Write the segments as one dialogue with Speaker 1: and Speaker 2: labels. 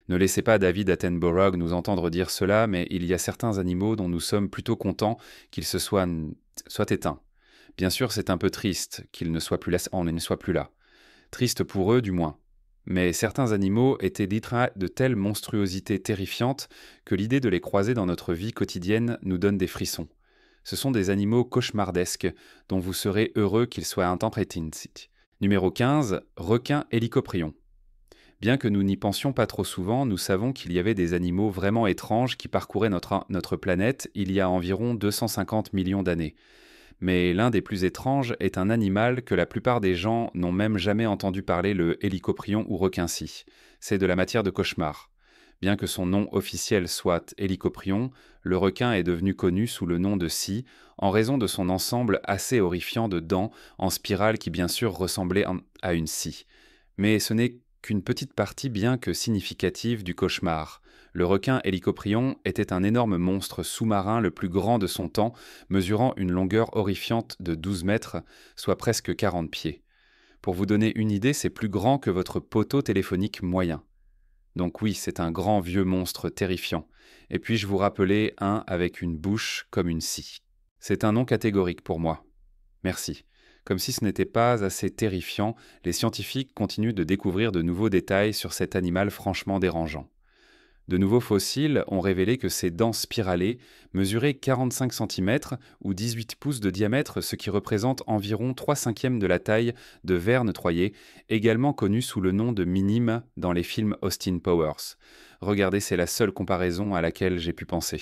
Speaker 1: Ne laissez pas David Attenborough nous entendre dire cela, mais il y a certains animaux dont nous sommes plutôt contents qu'ils soient éteints. Bien sûr, c'est un peu triste qu'ils ne soient plus là, on ne soit plus là. Triste pour eux, du moins. Mais certains animaux étaient de telles monstruosités terrifiantes que l'idée de les croiser dans notre vie quotidienne nous donne des frissons. Ce sont des animaux cauchemardesques dont vous serez heureux qu'ils soient interprétés. Numéro 15, requin hélicoprion. Bien que nous n'y pensions pas trop souvent, nous savons qu'il y avait des animaux vraiment étranges qui parcouraient notre planète il y a environ 250 millions d'années. Mais l'un des plus étranges est un animal que la plupart des gens n'ont même jamais entendu parler, le hélicoprion ou requin-scie. C'est de la matière de cauchemar. Bien que son nom officiel soit hélicoprion, le requin est devenu connu sous le nom de scie en raison de son ensemble assez horrifiant de dents en spirale qui bien sûr ressemblaient à une scie. Mais ce n'est qu'une petite partie bien que significative du cauchemar. Le requin hélicoprion était un énorme monstre sous-marin le plus grand de son temps, mesurant une longueur horrifiante de 12 mètres, soit presque 40 pieds. Pour vous donner une idée, c'est plus grand que votre poteau téléphonique moyen. Donc oui, c'est un grand vieux monstre terrifiant. Et puis-je vous rappeler un avec une bouche comme une scie. C'est un nom catégorique pour moi. Merci. Comme si ce n'était pas assez terrifiant, les scientifiques continuent de découvrir de nouveaux détails sur cet animal franchement dérangeant. De nouveaux fossiles ont révélé que ces dents spiralées mesuraient 45 cm ou 18 pouces de diamètre, ce qui représente environ 3/5 de la taille de ver neutroyer, également connu sous le nom de minime dans les films Austin Powers. Regardez, c'est la seule comparaison à laquelle j'ai pu penser.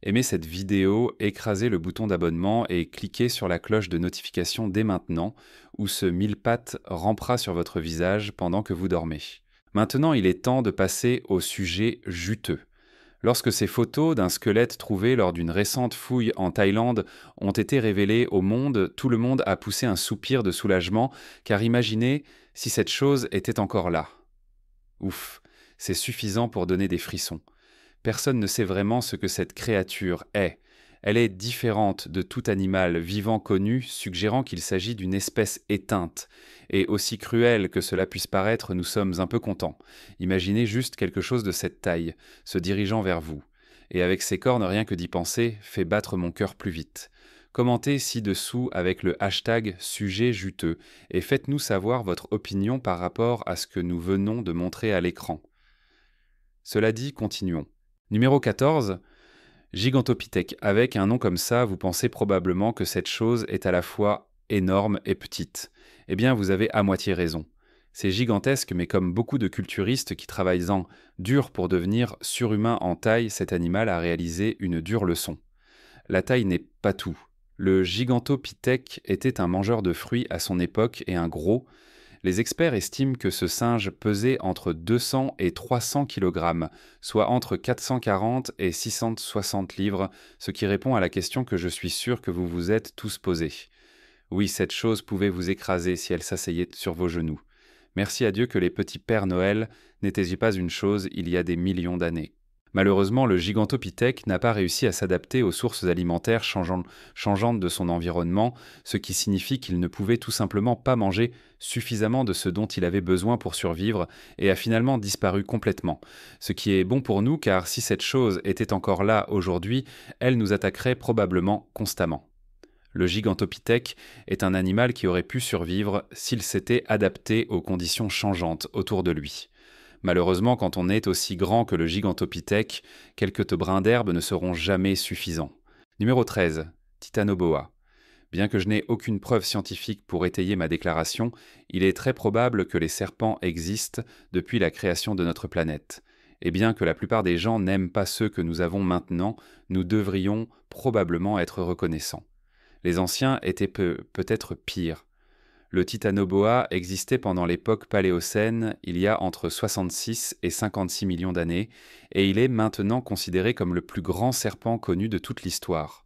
Speaker 1: Aimez cette vidéo, écrasez le bouton d'abonnement et cliquez sur la cloche de notification dès maintenant, ou ce mille-pattes rampera sur votre visage pendant que vous dormez. Maintenant, il est temps de passer au sujet juteux. Lorsque ces photos d'un squelette trouvé lors d'une récente fouille en Thaïlande ont été révélées au monde, tout le monde a poussé un soupir de soulagement, car imaginez si cette chose était encore là. Ouf, c'est suffisant pour donner des frissons. Personne ne sait vraiment ce que cette créature est. Elle est différente de tout animal vivant connu, suggérant qu'il s'agit d'une espèce éteinte. Et aussi cruel que cela puisse paraître, nous sommes un peu contents. Imaginez juste quelque chose de cette taille, se dirigeant vers vous. Et avec ses cornes, rien que d'y penser, fait battre mon cœur plus vite. Commentez ci-dessous avec le hashtag sujet juteux et faites-nous savoir votre opinion par rapport à ce que nous venons de montrer à l'écran. Cela dit, continuons. Numéro 14. Gigantopithèque. Avec un nom comme ça, vous pensez probablement que cette chose est à la fois énorme et petite. Eh bien, vous avez à moitié raison. C'est gigantesque, mais comme beaucoup de culturistes qui travaillent en dur pour devenir surhumain en taille, cet animal a réalisé une dure leçon. La taille n'est pas tout. Le Gigantopithèque était un mangeur de fruits à son époque et un gros. Les experts estiment que ce singe pesait entre 200 et 300 kg, soit entre 440 et 660 livres, ce qui répond à la question que je suis sûr que vous vous êtes tous posée. Oui, cette chose pouvait vous écraser si elle s'asseyait sur vos genoux. Merci à Dieu que les petits Pères Noël n'étaient pas une chose il y a des millions d'années. Malheureusement, le Gigantopithèque n'a pas réussi à s'adapter aux sources alimentaires changeantes de son environnement, ce qui signifie qu'il ne pouvait tout simplement pas manger suffisamment de ce dont il avait besoin pour survivre et a finalement disparu complètement. Ce qui est bon pour nous car si cette chose était encore là aujourd'hui, elle nous attaquerait probablement constamment. Le Gigantopithèque est un animal qui aurait pu survivre s'il s'était adapté aux conditions changeantes autour de lui. Malheureusement, quand on est aussi grand que le Gigantopithèque, quelques brins d'herbe ne seront jamais suffisants. Numéro 13. Titanoboa. Bien que je n'ai aucune preuve scientifique pour étayer ma déclaration, il est très probable que les serpents existent depuis la création de notre planète. Et bien que la plupart des gens n'aiment pas ceux que nous avons maintenant, nous devrions probablement être reconnaissants. Les anciens étaient peut-être pires. Le Titanoboa existait pendant l'époque paléocène, il y a entre 66 et 56 millions d'années, et il est maintenant considéré comme le plus grand serpent connu de toute l'histoire.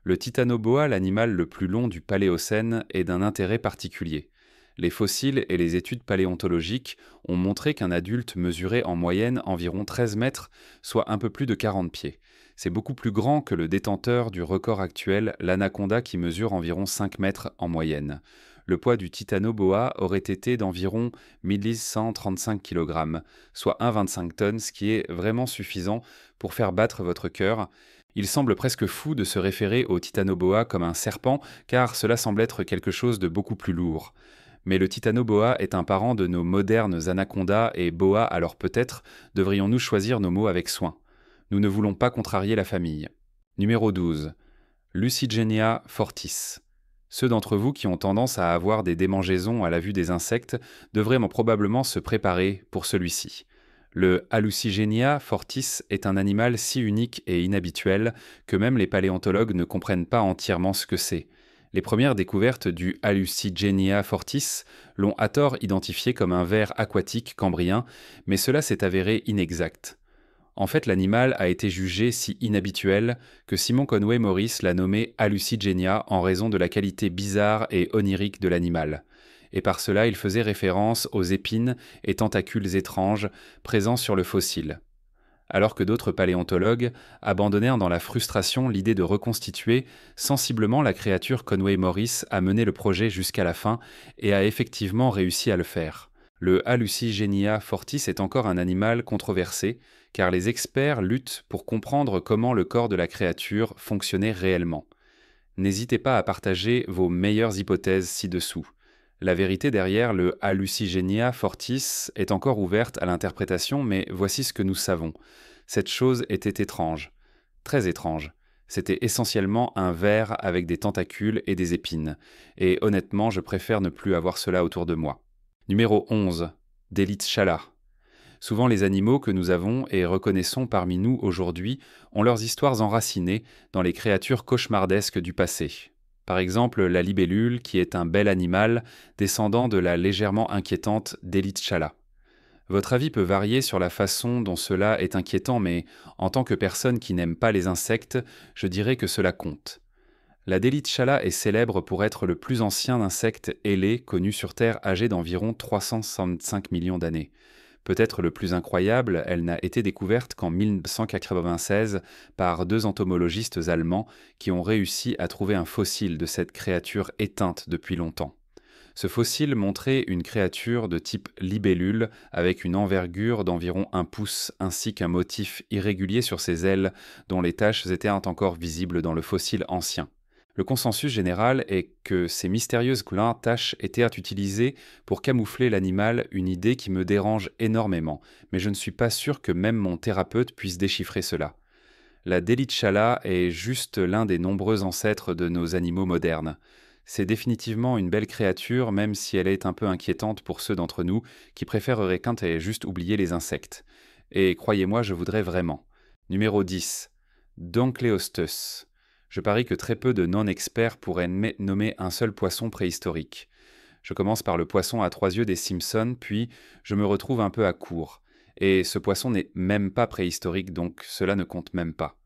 Speaker 1: Le Titanoboa, l'animal le plus long du Paléocène, est d'un intérêt particulier. Les fossiles et les études paléontologiques ont montré qu'un adulte mesurait en moyenne environ 13 mètres, soit un peu plus de 40 pieds. C'est beaucoup plus grand que le détenteur du record actuel, l'anaconda qui mesure environ 5 mètres en moyenne. Le poids du titanoboa aurait été d'environ 1135 kg, soit 1,25 tonnes, ce qui est vraiment suffisant pour faire battre votre cœur. Il semble presque fou de se référer au titanoboa comme un serpent, car cela semble être quelque chose de beaucoup plus lourd. Mais le titanoboa est un parent de nos modernes anacondas et boa, alors peut-être devrions-nous choisir nos mots avec soin. Nous ne voulons pas contrarier la famille. Numéro 12. Lucigenia fortis. Ceux d'entre vous qui ont tendance à avoir des démangeaisons à la vue des insectes devraient probablement se préparer pour celui-ci. Le Hallucigenia fortis est un animal si unique et inhabituel que même les paléontologues ne comprennent pas entièrement ce que c'est. Les premières découvertes du Hallucigenia fortis l'ont à tort identifié comme un ver aquatique cambrien, mais cela s'est avéré inexact. En fait, l'animal a été jugé si inhabituel que Simon Conway Morris l'a nommé Hallucigenia en raison de la qualité bizarre et onirique de l'animal. Et par cela, il faisait référence aux épines et tentacules étranges présents sur le fossile. Alors que d'autres paléontologues abandonnèrent dans la frustration l'idée de reconstituer sensiblement la créature, Conway Morris a mené le projet jusqu'à la fin et a effectivement réussi à le faire. Le Hallucigenia fortis est encore un animal controversé, car les experts luttent pour comprendre comment le corps de la créature fonctionnait réellement. N'hésitez pas à partager vos meilleures hypothèses ci-dessous. La vérité derrière le Hallucigenia fortis est encore ouverte à l'interprétation, mais voici ce que nous savons. Cette chose était étrange, très étrange. C'était essentiellement un ver avec des tentacules et des épines, et honnêtement, je préfère ne plus avoir cela autour de moi. Numéro 11. Delitschala. Souvent les animaux que nous avons et reconnaissons parmi nous aujourd'hui ont leurs histoires enracinées dans les créatures cauchemardesques du passé. Par exemple, la libellule, qui est un bel animal descendant de la légèrement inquiétante Delitschala. Votre avis peut varier sur la façon dont cela est inquiétant, mais en tant que personne qui n'aime pas les insectes, je dirais que cela compte. La Delitschala est célèbre pour être le plus ancien insecte ailé connu sur Terre, âgé d'environ 365 millions d'années. Peut-être le plus incroyable, elle n'a été découverte qu'en 1996 par deux entomologistes allemands qui ont réussi à trouver un fossile de cette créature éteinte depuis longtemps. Ce fossile montrait une créature de type libellule avec une envergure d'environ 1 pouce ainsi qu'un motif irrégulier sur ses ailes dont les taches étaient encore visibles dans le fossile ancien. Le consensus général est que ces mystérieuses taches étaient utilisées pour camoufler l'animal, une idée qui me dérange énormément, mais je ne suis pas sûr que même mon thérapeute puisse déchiffrer cela. La Delitschala est juste l'un des nombreux ancêtres de nos animaux modernes. C'est définitivement une belle créature, même si elle est un peu inquiétante pour ceux d'entre nous qui préféreraient quand elle juste oublier les insectes. Et croyez-moi, je voudrais vraiment. Numéro 10. Donkleostes. Je parie que très peu de non-experts pourraient nommer un seul poisson préhistorique. Je commence par le poisson à 3 yeux des Simpsons, puis je me retrouve un peu à court. Et ce poisson n'est même pas préhistorique, donc cela ne compte même pas.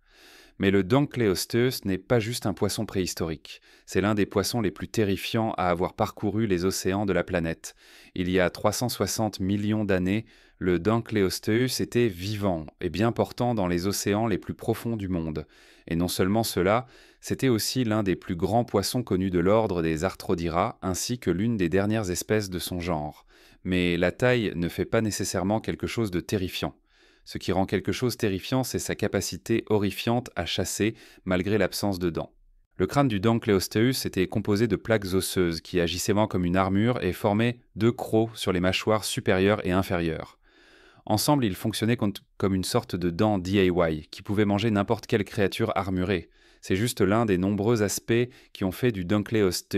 Speaker 1: Mais le Donkleostes n'est pas juste un poisson préhistorique. C'est l'un des poissons les plus terrifiants à avoir parcouru les océans de la planète. Il y a 360 millions d'années, le Donkleostes était vivant et bien portant dans les océans les plus profonds du monde. Et non seulement cela, c'était aussi l'un des plus grands poissons connus de l'ordre des Arthrodira, ainsi que l'une des dernières espèces de son genre. Mais la taille ne fait pas nécessairement quelque chose de terrifiant. Ce qui rend quelque chose terrifiant, c'est sa capacité horrifiante à chasser malgré l'absence de dents. Le crâne du Donkleostes était composé de plaques osseuses qui agissaient comme une armure et formaient 2 crocs sur les mâchoires supérieures et inférieures. Ensemble, ils fonctionnaient comme une sorte de dent DIY qui pouvait manger n'importe quelle créature armurée. C'est juste l'un des nombreux aspects qui ont fait du Donkleostes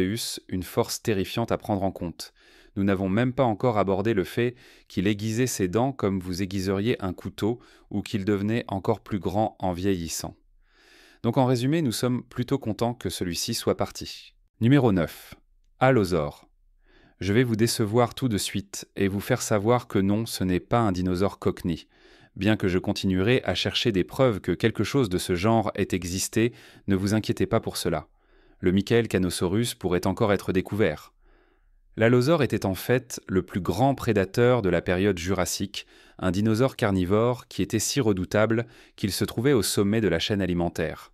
Speaker 1: une force terrifiante à prendre en compte. Nous n'avons même pas encore abordé le fait qu'il aiguisait ses dents comme vous aiguiseriez un couteau ou qu'il devenait encore plus grand en vieillissant. Donc en résumé, nous sommes plutôt contents que celui-ci soit parti. Numéro 9. Allosaure. Je vais vous décevoir tout de suite et vous faire savoir que non, ce n'est pas un dinosaure cockney. Bien que je continuerai à chercher des preuves que quelque chose de ce genre ait existé, ne vous inquiétez pas pour cela. Le Michaelcanosaurus pourrait encore être découvert. L'allosaure était en fait le plus grand prédateur de la période jurassique, un dinosaure carnivore qui était si redoutable qu'il se trouvait au sommet de la chaîne alimentaire.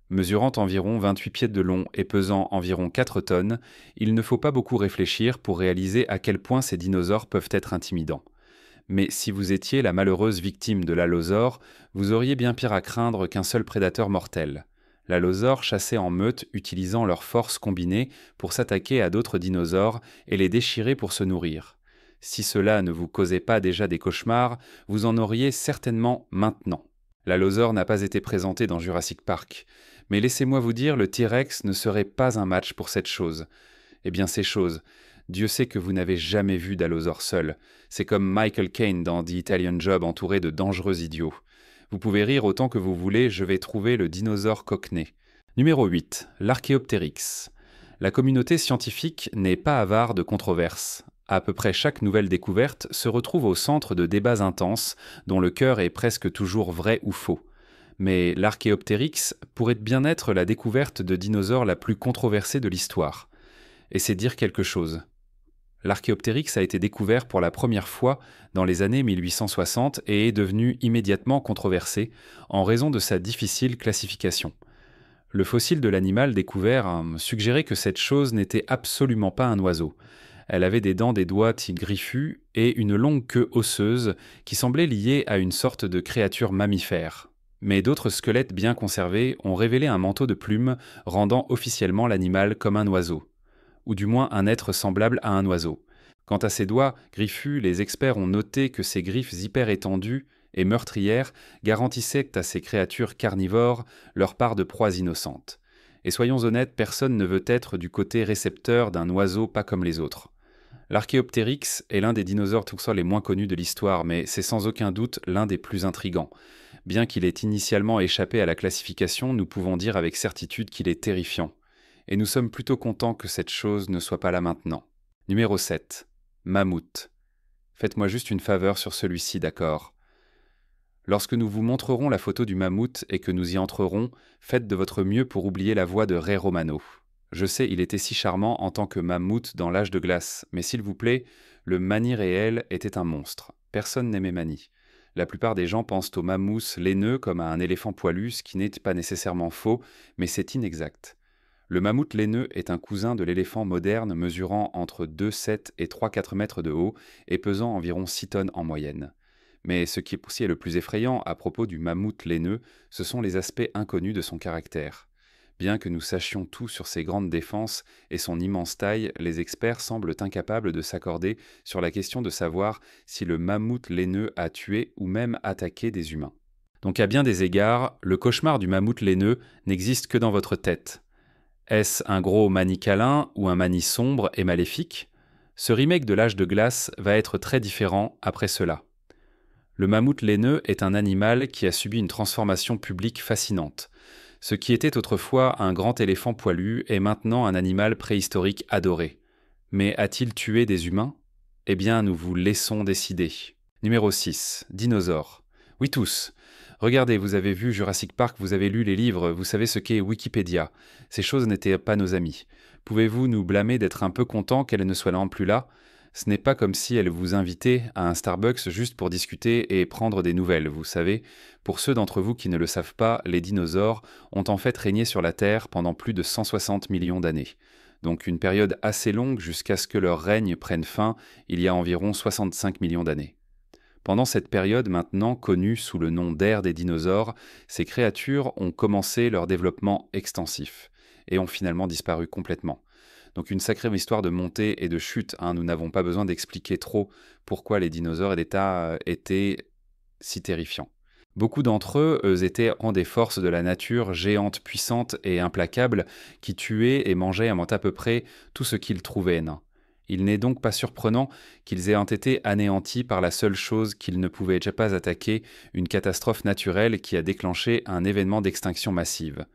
Speaker 1: Mesurant environ 28 pieds de long et pesant environ 4 tonnes, il ne faut pas beaucoup réfléchir pour réaliser à quel point ces dinosaures peuvent être intimidants. Mais si vous étiez la malheureuse victime de l'allosaure, vous auriez bien pire à craindre qu'un seul prédateur mortel. L'allosaure chassait en meute utilisant leurs forces combinées pour s'attaquer à d'autres dinosaures et les déchirer pour se nourrir. Si cela ne vous causait pas déjà des cauchemars, vous en auriez certainement maintenant. L'allosaure n'a pas été présenté dans Jurassic Park, mais laissez-moi vous dire, le T-Rex ne serait pas un match pour cette chose. Eh bien ces choses, Dieu sait que vous n'avez jamais vu d'allosaure seul. C'est comme Michael Caine dans The Italian Job entouré de dangereux idiots. Vous pouvez rire autant que vous voulez, je vais trouver le dinosaure cockney. Numéro 8. L'Archéoptérix. La communauté scientifique n'est pas avare de controverses. À peu près chaque nouvelle découverte se retrouve au centre de débats intenses, dont le cœur est presque toujours vrai ou faux. Mais l'Archéoptérix pourrait bien être la découverte de dinosaures la plus controversée de l'histoire. Et c'est dire quelque chose. L'Archéoptérix a été découvert pour la première fois dans les années 1860 et est devenu immédiatement controversé en raison de sa difficile classification. Le fossile de l'animal découvert suggérait que cette chose n'était absolument pas un oiseau. Elle avait des dents des doigts griffus et une longue queue osseuse qui semblait liée à une sorte de créature mammifère. Mais d'autres squelettes bien conservés ont révélé un manteau de plumes rendant officiellement l'animal comme un oiseau, ou du moins un être semblable à un oiseau. Quant à ses doigts griffus, les experts ont noté que ces griffes hyper étendues et meurtrières garantissaient à ces créatures carnivores leur part de proies innocentes. Et soyons honnêtes, personne ne veut être du côté récepteur d'un oiseau pas comme les autres. L'Archéoptérix est l'un des dinosaures tout les moins connus de l'histoire, mais c'est sans aucun doute l'un des plus intrigants. Bien qu'il ait initialement échappé à la classification, nous pouvons dire avec certitude qu'il est terrifiant. Et nous sommes plutôt contents que cette chose ne soit pas là maintenant. Numéro 7. Mammouth. Faites-moi juste une faveur sur celui-ci, d'accord ? Lorsque nous vous montrerons la photo du mammouth et que nous y entrerons, faites de votre mieux pour oublier la voix de Ray Romano. Je sais, il était si charmant en tant que mammouth dans l'âge de glace, mais s'il vous plaît, le Mani réel était un monstre. Personne n'aimait Mani. La plupart des gens pensent au mammouth laineux comme à un éléphant poilu, ce qui n'est pas nécessairement faux, mais c'est inexact. Le mammouth laineux est un cousin de l'éléphant moderne mesurant entre 2,7 et 3,4 mètres de haut et pesant environ 6 tonnes en moyenne. Mais ce qui aussi est le plus effrayant à propos du mammouth laineux, ce sont les aspects inconnus de son caractère. Bien que nous sachions tout sur ses grandes défenses et son immense taille, les experts semblent incapables de s'accorder sur la question de savoir si le mammouth laineux a tué ou même attaqué des humains. Donc à bien des égards, le cauchemar du mammouth laineux n'existe que dans votre tête. Est-ce un gros Mani câlin ou un Mani sombre et maléfique ? Ce remake de l'âge de glace va être très différent après cela. Le mammouth laineux est un animal qui a subi une transformation publique fascinante. Ce qui était autrefois un grand éléphant poilu est maintenant un animal préhistorique adoré. Mais a-t-il tué des humains ? Eh bien, nous vous laissons décider. Numéro 6. Dinosaures. Oui, tous. Regardez, vous avez vu Jurassic Park, vous avez lu les livres, vous savez ce qu'est Wikipédia. Ces choses n'étaient pas nos amies. Pouvez-vous nous blâmer d'être un peu contents qu'elles ne soient plus là ? Ce n'est pas comme si elles vous invitaient à un Starbucks juste pour discuter et prendre des nouvelles, vous savez. Pour ceux d'entre vous qui ne le savent pas, les dinosaures ont en fait régné sur la Terre pendant plus de 160 millions d'années. Donc une période assez longue jusqu'à ce que leur règne prenne fin il y a environ 65 millions d'années. Pendant cette période maintenant connue sous le nom d'ère des dinosaures, ces créatures ont commencé leur développement extensif et ont finalement disparu complètement. Donc une sacrée histoire de montée et de chute, nous n'avons pas besoin d'expliquer trop pourquoi les dinosaures étaient si terrifiants. Beaucoup d'entre eux étaient en des forces de la nature géantes, puissantes et implacables qui tuaient et mangeaient à peu près tout ce qu'ils trouvaient nain. Il n'est donc pas surprenant qu'ils aient été anéantis par la seule chose qu'ils ne pouvaient déjà pas attaquer, une catastrophe naturelle qui a déclenché un événement d'extinction massive.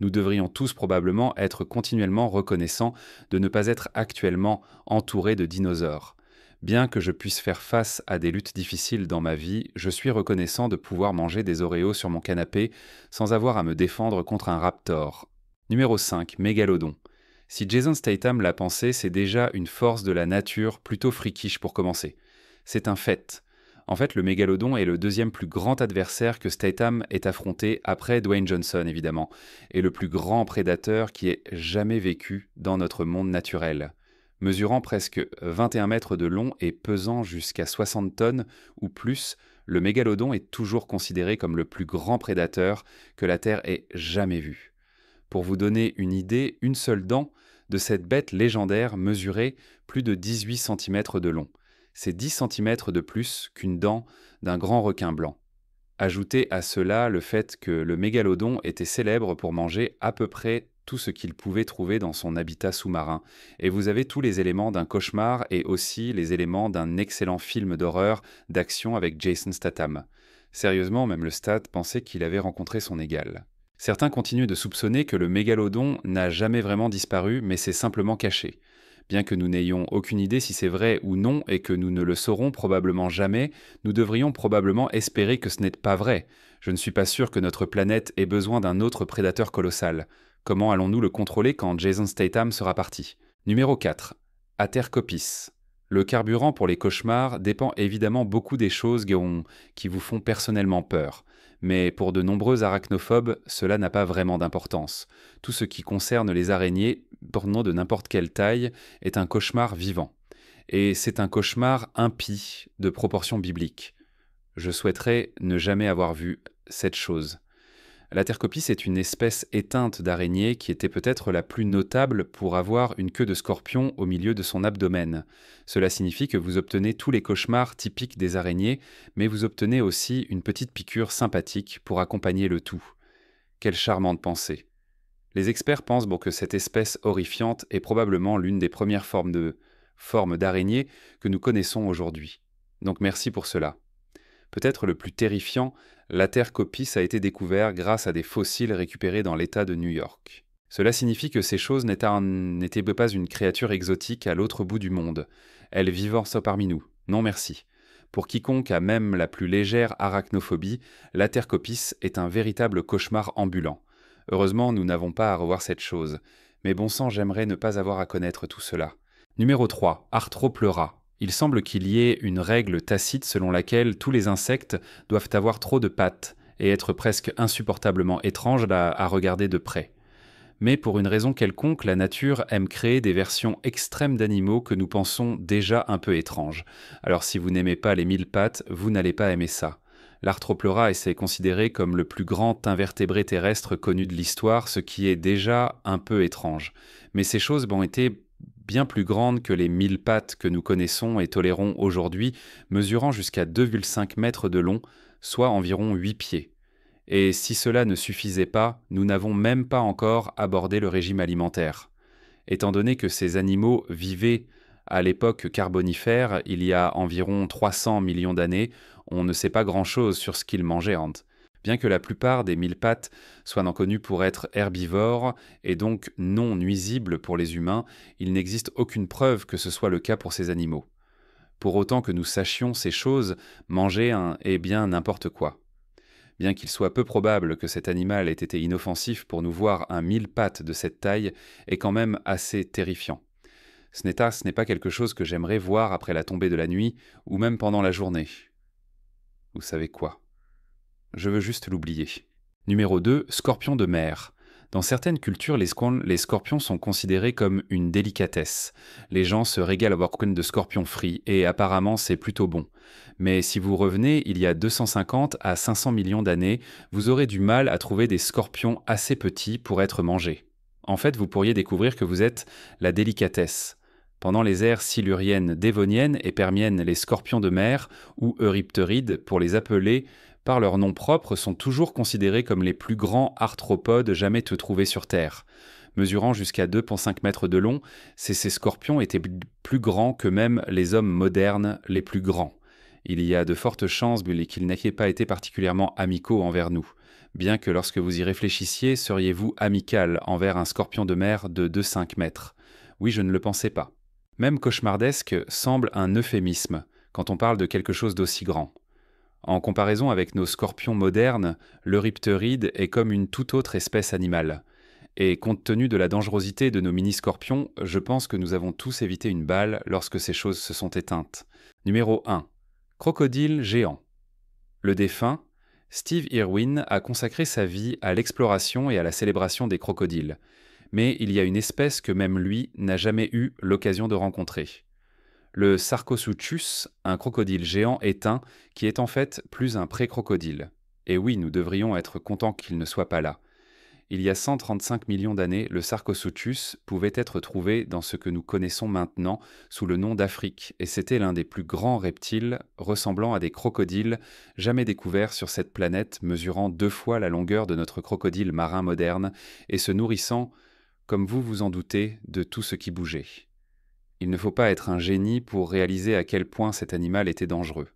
Speaker 1: Nous devrions tous probablement être continuellement reconnaissants de ne pas être actuellement entourés de dinosaures. Bien que je puisse faire face à des luttes difficiles dans ma vie, je suis reconnaissant de pouvoir manger des Oreos sur mon canapé sans avoir à me défendre contre un raptor. Numéro 5. Mégalodon. Si Jason Statham l'a pensé, c'est déjà une force de la nature plutôt freakish pour commencer. C'est un fait. En fait, le mégalodon est le deuxième plus grand adversaire que Statham ait affronté après Dwayne Johnson, évidemment, et le plus grand prédateur qui ait jamais vécu dans notre monde naturel. Mesurant presque 21 mètres de long et pesant jusqu'à 60 tonnes ou plus, le mégalodon est toujours considéré comme le plus grand prédateur que la Terre ait jamais vu. Pour vous donner une idée, une seule dent de cette bête légendaire mesurait plus de 18 cm de long. C'est 10 cm de plus qu'une dent d'un grand requin blanc. Ajoutez à cela le fait que le mégalodon était célèbre pour manger à peu près tout ce qu'il pouvait trouver dans son habitat sous-marin, et vous avez tous les éléments d'un cauchemar et aussi les éléments d'un excellent film d'horreur d'action avec Jason Statham. Sérieusement, même le Stat pensait qu'il avait rencontré son égal. Certains continuent de soupçonner que le mégalodon n'a jamais vraiment disparu, mais s'est simplement caché. Bien que nous n'ayons aucune idée si c'est vrai ou non et que nous ne le saurons probablement jamais, nous devrions probablement espérer que ce n'est pas vrai. Je ne suis pas sûr que notre planète ait besoin d'un autre prédateur colossal. Comment allons-nous le contrôler quand Jason Statham sera parti ? Numéro 4. Atercopis. Le carburant pour les cauchemars dépend évidemment beaucoup des choses qui vous font personnellement peur. Mais pour de nombreux arachnophobes, cela n'a pas vraiment d'importance. Tout ce qui concerne les araignées, provenant de n'importe quelle taille, est un cauchemar vivant. Et c'est un cauchemar impie, de proportions bibliques. Je souhaiterais ne jamais avoir vu cette chose. L'Atercopis est une espèce éteinte d'araignée qui était peut-être la plus notable pour avoir une queue de scorpion au milieu de son abdomen. Cela signifie que vous obtenez tous les cauchemars typiques des araignées, mais vous obtenez aussi une petite piqûre sympathique pour accompagner le tout. Quelle charmante pensée. Les experts pensent que cette espèce horrifiante est probablement l'une des premières formes d'araignée que nous connaissons aujourd'hui. Donc merci pour cela. Peut-être le plus terrifiant, l'Atercopis a été découvert grâce à des fossiles récupérés dans l'État de New York. Cela signifie que ces choses n'étaient pas une créature exotique à l'autre bout du monde. Elles vivent parmi nous. Non merci. Pour quiconque a même la plus légère arachnophobie, l'Atercopis est un véritable cauchemar ambulant. Heureusement, nous n'avons pas à revoir cette chose. Mais bon sang, j'aimerais ne pas avoir à connaître tout cela. Numéro 3. Arthropleura. Il semble qu'il y ait une règle tacite selon laquelle tous les insectes doivent avoir trop de pattes et être presque insupportablement étranges à regarder de près. Mais pour une raison quelconque, la nature aime créer des versions extrêmes d'animaux que nous pensons déjà un peu étranges. Alors si vous n'aimez pas les 1000 pattes, vous n'allez pas aimer ça. L'Arthropleura est considéré comme le plus grand invertébré terrestre connu de l'histoire, ce qui est déjà un peu étrange. Mais ces choses ont été bien plus grandes que les 1000 pattes que nous connaissons et tolérons aujourd'hui, mesurant jusqu'à 2,5 mètres de long, soit environ 8 pieds. Et si cela ne suffisait pas, nous n'avons même pas encore abordé le régime alimentaire. Étant donné que ces animaux vivaient à l'époque carbonifère, il y a environ 300 millions d'années, on ne sait pas grand-chose sur ce qu'ils mangeaient. Bien que la plupart des mille-pattes soient connus pour être herbivores et donc non nuisibles pour les humains, il n'existe aucune preuve que ce soit le cas pour ces animaux. Pour autant que nous sachions ces choses, manger est bien n'importe quoi. Bien qu'il soit peu probable que cet animal ait été inoffensif, pour nous voir un 1000 pattes de cette taille est quand même assez terrifiant. Ce n'est pas quelque chose que j'aimerais voir après la tombée de la nuit ou même pendant la journée. Vous savez quoi ? Je veux juste l'oublier. Numéro 2, scorpions de mer. Dans certaines cultures, les scorpions sont considérés comme une délicatesse. Les gens se régalent à voir de scorpions frits et apparemment c'est plutôt bon. Mais si vous revenez il y a 250 à 500 millions d'années, vous aurez du mal à trouver des scorpions assez petits pour être mangés. En fait, vous pourriez découvrir que vous êtes la délicatesse. Pendant les ères siluriennes, dévoniennes et permiennes, les scorpions de mer, ou eurypterides pour les appeler, par leur nom propre, sont toujours considérés comme les plus grands arthropodes jamais trouvés sur Terre. Mesurant jusqu'à 2,5 mètres de long, ces scorpions étaient plus grands que même les hommes modernes les plus grands. Il y a de fortes chances qu'ils n'aient pas été particulièrement amicaux envers nous. Bien que lorsque vous y réfléchissiez, seriez-vous amical envers un scorpion de mer de 2,5 mètres ? Oui, je ne le pensais pas. Même cauchemardesque semble un euphémisme quand on parle de quelque chose d'aussi grand. En comparaison avec nos scorpions modernes, l'eurypteride est comme une toute autre espèce animale. Et compte tenu de la dangerosité de nos mini-scorpions, je pense que nous avons tous évité une balle lorsque ces choses se sont éteintes. Numéro 1. Crocodile géant. Le défunt, Steve Irwin, a consacré sa vie à l'exploration et à la célébration des crocodiles. Mais il y a une espèce que même lui n'a jamais eu l'occasion de rencontrer. Le Sarcosuchus, un crocodile géant éteint qui est en fait plus un pré-crocodile. Et oui, nous devrions être contents qu'il ne soit pas là. Il y a 135 millions d'années, le Sarcosuchus pouvait être trouvé dans ce que nous connaissons maintenant sous le nom d'Afrique, et c'était l'un des plus grands reptiles ressemblant à des crocodiles jamais découverts sur cette planète, mesurant 2 fois la longueur de notre crocodile marin moderne et se nourrissant, comme vous vous en doutez, de tout ce qui bougeait. Il ne faut pas être un génie pour réaliser à quel point cet animal était dangereux.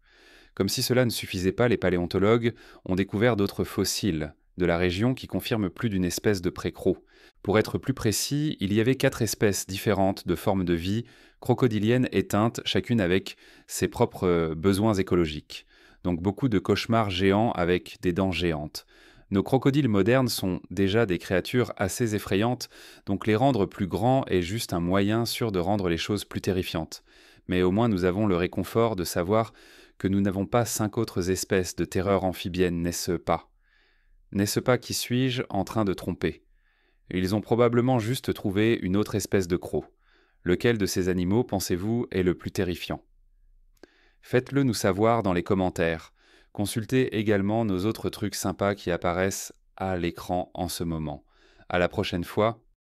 Speaker 1: Comme si cela ne suffisait pas, les paléontologues ont découvert d'autres fossiles de la région qui confirment plus d'une espèce de précro. Pour être plus précis, il y avait 4 espèces différentes de formes de vie crocodiliennes éteintes, chacune avec ses propres besoins écologiques. Donc beaucoup de cauchemars géants avec des dents géantes. Nos crocodiles modernes sont déjà des créatures assez effrayantes, donc les rendre plus grands est juste un moyen sûr de rendre les choses plus terrifiantes. Mais au moins nous avons le réconfort de savoir que nous n'avons pas 5 autres espèces de terreurs amphibiennes, n'est-ce pas? N'est-ce pas qui suis-je en train de tromper? Ils ont probablement juste trouvé une autre espèce de croc. Lequel de ces animaux, pensez-vous, est le plus terrifiant? Faites-le nous savoir dans les commentaires. Consultez également nos autres trucs sympas qui apparaissent à l'écran en ce moment. À la prochaine fois.